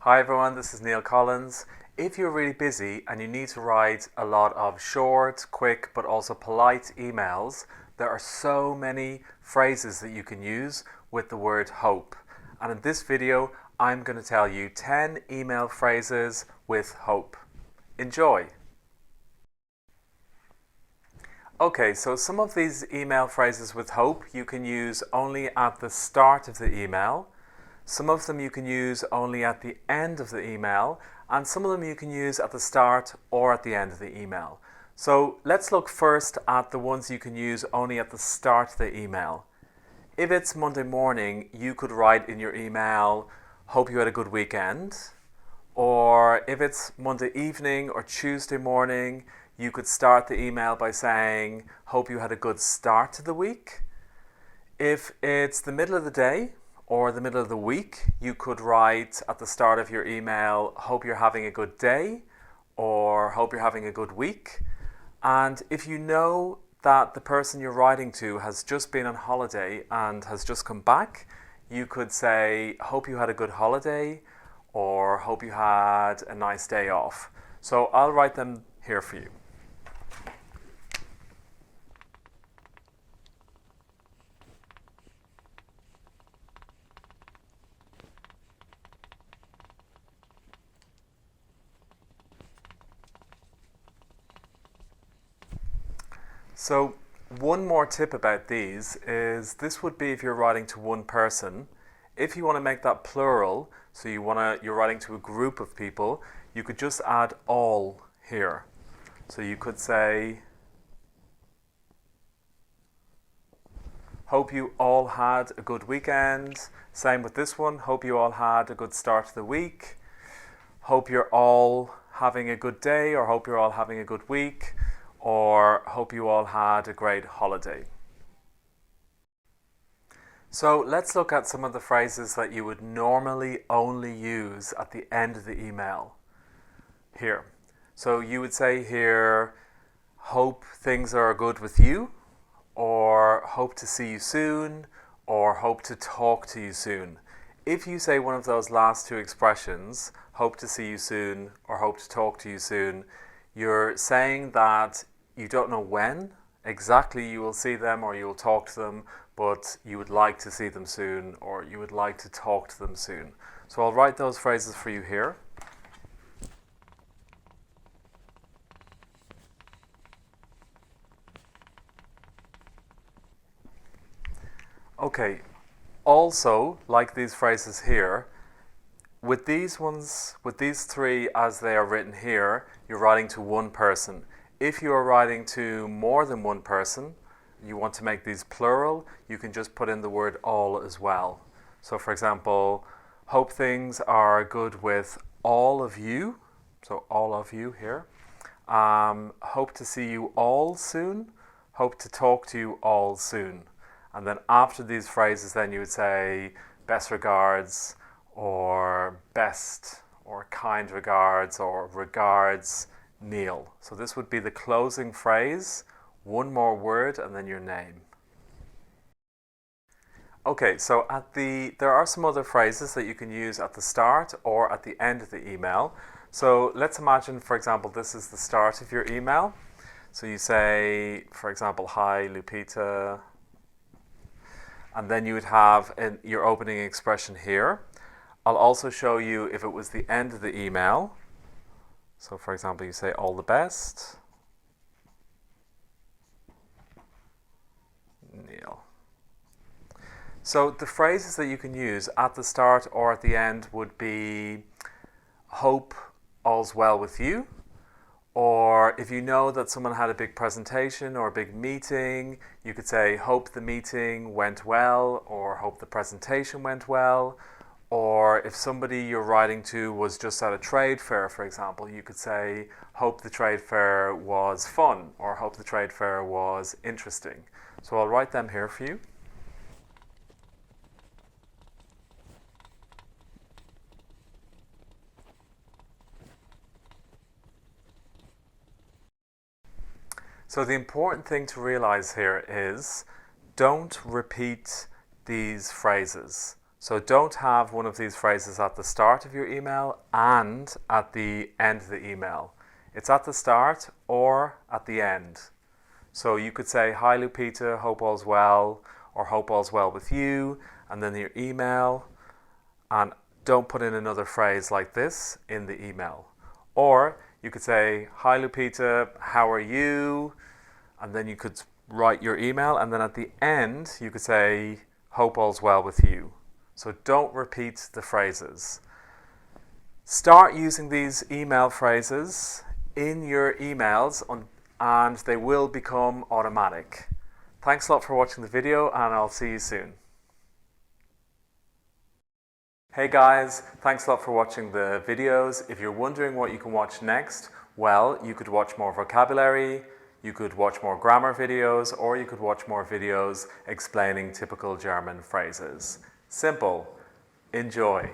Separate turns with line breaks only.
Hi everyone, this is Neil Collins. If you're really busy and you need to write a lot of short, quick, but also polite emails, there are so many phrases that you can use with the word hope. And in this video, I'm going to tell you 10 email phrases with hope. Enjoy! Okay, so some of these email phrases with hope you can use only at the start of the email. Some of them you can use only at the end of the email, and some of them you can use at the start or at the end of the email. So let's look first at the ones you can use only at the start of the email. If it's Monday morning, you could write in your email, "Hope you had a good weekend." Or if it's Monday evening or Tuesday morning, you could start the email by saying, "Hope you had a good start to the week." If it's the middle of the day or the middle of the week, you could write at the start of your email, "Hope you're having a good day," or "Hope you're having a good week." And if you know that the person you're writing to has just been on holiday and has just come back, you could say, "Hope you had a good holiday," or "Hope you had a nice day off." So I'll write them here for you. So one more tip about these is this would be if you're writing to one person. If you want to make that plural, so you're writing to a group of people, you could just add all here. So you could say, "Hope you all had a good weekend." Same with this one, "Hope you all had a good start to the week." "Hope you're all having a good day," or "Hope you're all having a good week," or "Hope you all had a great holiday." So let's look at some of the phrases that you would normally only use at the end of the email here. So you would say here, "Hope things are good with you," or "Hope to see you soon," or "Hope to talk to you soon." If you say one of those last two expressions, "Hope to see you soon," or "Hope to talk to you soon," you're saying that you don't know when exactly you will see them or you will talk to them, but you would like to see them soon or you would like to talk to them soon. So I'll write those phrases for you here. Okay, also, like these phrases here, with these three as they are written here, you're writing to one person. If you are writing to more than one person, you want to make these plural, you can just put in the word all as well. So for example, "Hope things are good with all of you," so all of you here. "Hope to see you all soon," "Hope to talk to you all soon." And then after these phrases, then you would say "best regards," or "best," or "kind regards," or "regards, Neil." So this would be the closing phrase, one more word, and then your name. Okay, so there are some other phrases that you can use at the start or at the end of the email. So let's imagine, for example, this is the start of your email. So you say, for example, "Hi, Lupita," and then you would have your opening expression here. I'll also show you if it was the end of the email. So for example, you say, "All the best, Neil." So the phrases that you can use at the start or at the end would be "Hope all's well with you," or if you know that someone had a big presentation or a big meeting, you could say, "Hope the meeting went well," or "Hope the presentation went well." Or if somebody you're writing to was just at a trade fair, for example, you could say, "Hope the trade fair was fun," or "Hope the trade fair was interesting." So I'll write them here for you. So the important thing to realize here is don't repeat these phrases. So don't have one of these phrases at the start of your email and at the end of the email. It's at the start or at the end. So you could say, "Hi Lupita, hope all's well," or "hope all's well with you," and then your email, and don't put in another phrase like this in the email. Or you could say, "Hi Lupita, how are you?" And then you could write your email, and then at the end you could say, "Hope all's well with you." So don't repeat the phrases. Start using these email phrases in your emails and they will become automatic. Thanks a lot for watching the video, and I'll see you soon. Hey guys, thanks a lot for watching the videos. If you're wondering what you can watch next, well, you could watch more vocabulary, you could watch more grammar videos, or you could watch more videos explaining typical German phrases. Simple. Enjoy.